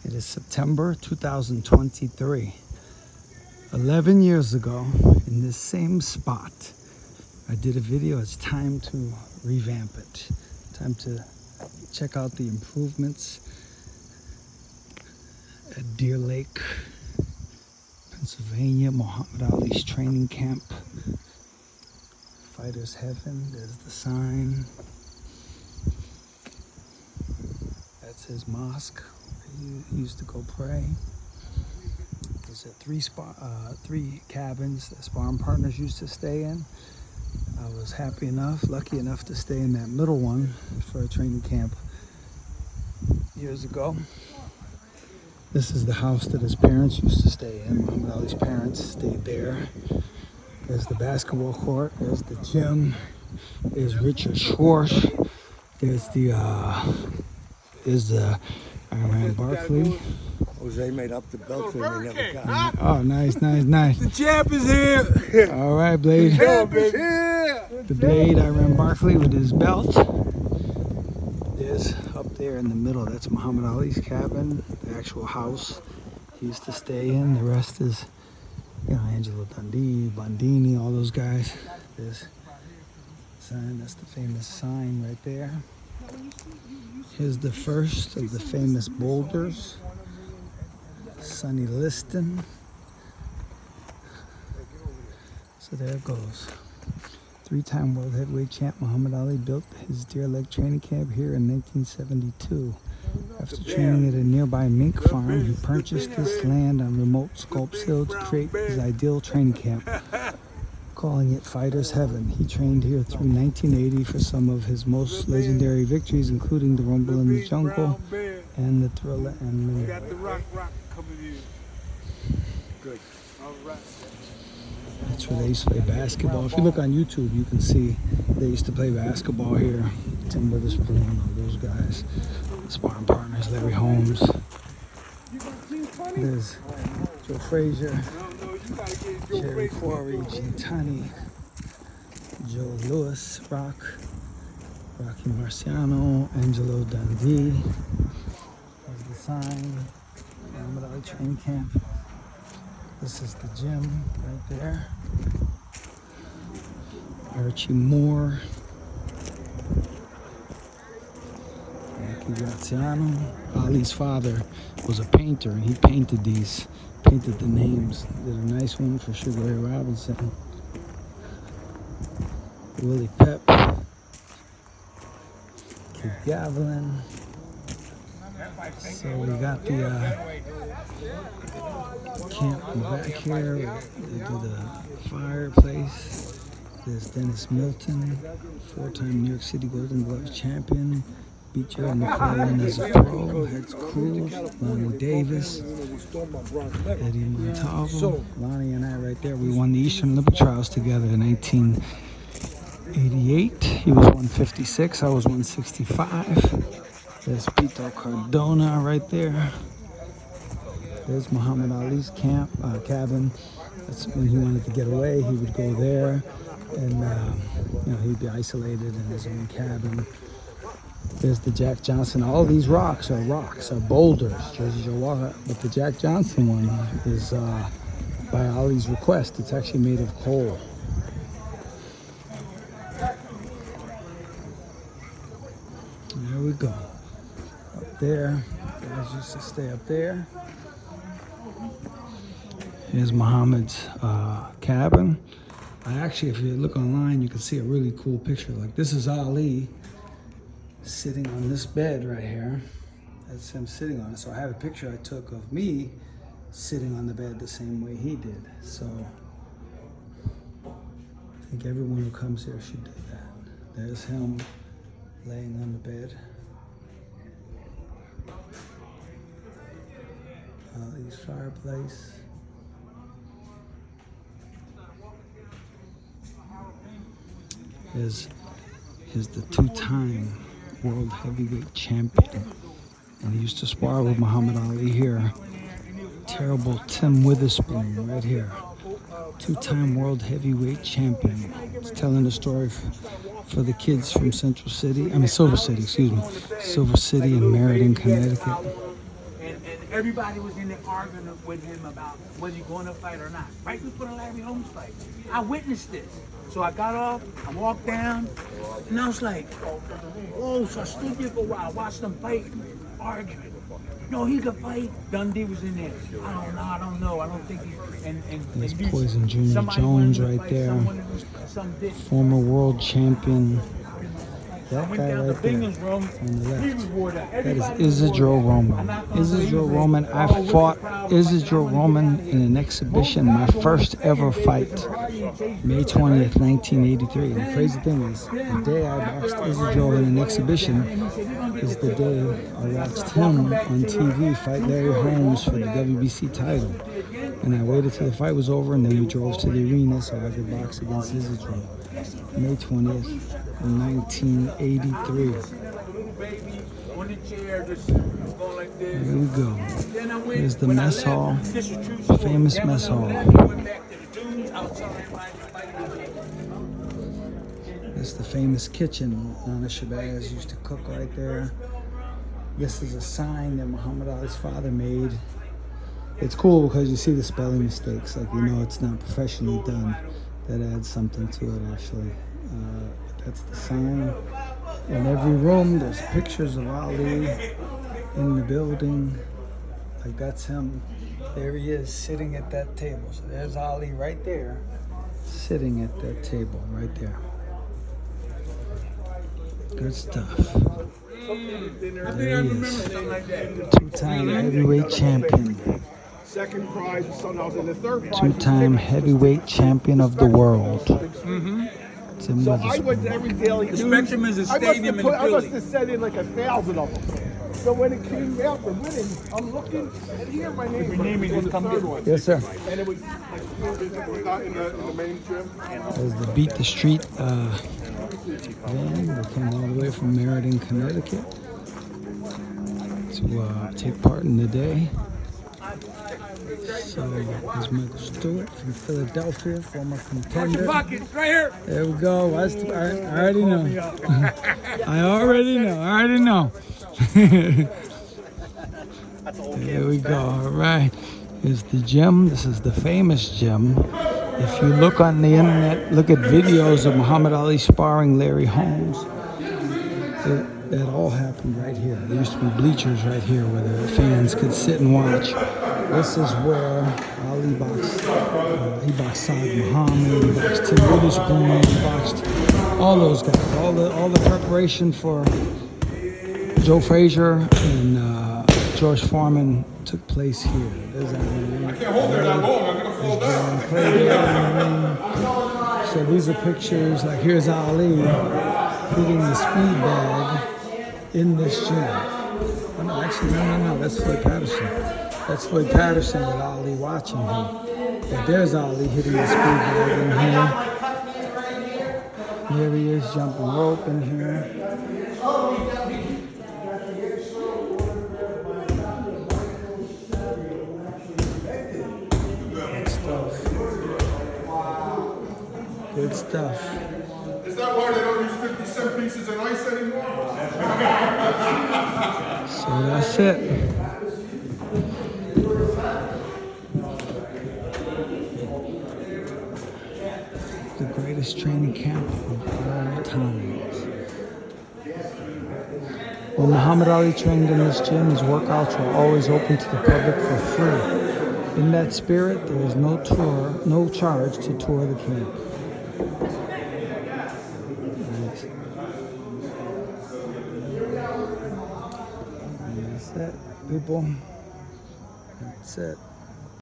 It is September 2023. 11 years ago, in this same spot, I did a video. It's time to revamp it. Time to check out the improvements at Deer Lake, Pennsylvania, Muhammad Ali's training camp. Fighter's Heaven, there's the sign. That's his mosque. He used to go pray. There's three cabins that sparring partners used to stay in. I was lucky enough to stay in that middle one for a training camp years ago. This is the house that his parents used to stay in. Muhammad Ali's parents stayed there. There's the basketball court. There's the gym. There's Richard Schwartz. There's the Iron Barkley. Jose made up the belt for him. He never got it. Oh, nice. The champ is here. All right, Blade. The champ is here. The Blade, Iron Barkley with his belt. There's up there in the middle. That's Muhammad Ali's cabin, the actual house he used to stay in. The rest is, Angelo Dundee, Bondini, all those guys. There's sign. That's the famous sign right there. Here's the first of the famous boulders, Sonny Liston. So there it goes. Three-time world heavyweight champ Muhammad Ali built his Deer Lake training camp here in 1972. After training at a nearby mink farm, he purchased this land on remote Sculp's Hill to create his ideal training camp, calling it Fighter's Heaven. He trained here through 1980 for some of his most legendary victories, including the Rumble in the Jungle and the Thriller and Minute. Got the rock coming in. Good. All right. That's where they used to play basketball. If you look on YouTube, you can see they used to play basketball here. Tim Witherspoon, all those guys, sparring partners, Larry Holmes. There's Joe Frazier, Jerry Quarry, Gene Tunney, Joe Lewis, Rocky Marciano, Angelo Dundee. There's the sign, Muhammad Ali training camp. This is the gym right there. Archie Moore, Rocky Graziano. Ali's father was a painter, and he painted the names. Did a nice one for Sugar Ray Robinson. Willie Pep, Kid Gavilan. So we got the camp in the back here. They do the fireplace. There's Dennis Milton, four-time New York City Golden Glove champion. Beat Jerry McClellan as a pro. Heads Cruz, Lonnie Davis, Eddie Montalvo. Lonnie and I right there. We won the Eastern Olympic Trials together in 1988. He was 156. I was 165. There's Pito Cardona right there. There's Muhammad Ali's cabin. That's when he wanted to get away. He would go there, and he'd be isolated in his own cabin. There's the Jack Johnson. All these rocks are boulders. Jersey Joe Walker. But the Jack Johnson one is by Ali's request. It's actually made of coal. There we go. Up there, guys used to stay up there. Here's Muhammad's cabin. If you look online, you can see a really cool picture. Like, this is Ali sitting on this bed right here. That's him sitting on it. So I have a picture I took of me sitting on the bed the same way he did. So I think everyone who comes here should do that. There's him laying on the bed. Ali's fireplace. Here's the two-time world heavyweight champion, and he used to spar with Muhammad Ali here. Terrible Tim Witherspoon right here. Two-time world heavyweight champion. It's telling the story for the kids from Silver City in Meriden, Connecticut. everybody was in there arguing with him about was he going to fight or not. Right before the Larry Holmes fight. I witnessed this. So I got off, I walked down, and I was like, oh, so I stood there for a while, watched them fight, arguing. No, he could fight. Dundee was in there. I don't know. I don't think he. And There's Poison Junior Jones right there. Former world champion. That guy right there on the left. That is Isidro Roman. Isidro Roman. I fought Isidro Roman in an exhibition, my first ever fight, May 20th, 1983. And the crazy thing is, the day I boxed Isidro in an exhibition is the day I watched him on TV fight Larry Holmes for the WBC title. And I waited till the fight was over, and then we drove to the arena so I could box against Isidro. May 20th, 1983. Here we go. Here's the mess hall, famous mess hall. This is the famous kitchen Nana Shabazz used to cook right there. This is a sign that Muhammad Ali's father made. It's cool because you see the spelling mistakes, like you know it's not professionally done. That adds something to it actually. That's the sign. In every room there's pictures of Ali in the building. Like that's him. There he is sitting at that table. So there's Ali right there, sitting at that table right there. Good stuff. There he is. Two-time heavyweight champion. Second prize, Sunhouse, and the third prize. Two-time heavyweight champion of the world. So I went to every daily. The Spectrum is a stadium in the I must building. have sent in like 1,000 of them. So when it came out for winning, I'm looking, and here my name was on the third one. Yes, sir. And it was not in the main gym. There's the Beat the Street van. They came all the way from Meriden, Connecticut to take part in the day. So there's Michael Stewart from Philadelphia, former contender. Pockets right here. There we go. I already know. I already know. There we go. All right. Here's the gym. This is the famous gym. If you look on the internet, look at videos of Muhammad Ali sparring Larry Holmes. That all happened right here. There used to be bleachers right here where the fans could sit and watch. This is where Ali boxed. He boxed Scully-Muhammad. He boxed Tim Witherspoon. He boxed all those guys. All the preparation for Joe Frazier and George Foreman took place here. There's Ali. I can't hold there that long. I'm gonna fall down. So these are pictures. Like here's Ali hitting the speed bag in this gym. Oh, no, actually, no. That's Floyd Patterson. That's Floyd Patterson with Ali watching him. But there's Ali hitting the speed bag in here. Here he is jumping rope in here. Good stuff. Is that why they don't use 50-cent pieces of ice anymore? So that's it. The greatest training camp of all times. When Muhammad Ali trained in this gym, his workouts were always open to the public for free. In that spirit, there is no charge to tour the camp. That's it, people. That's it.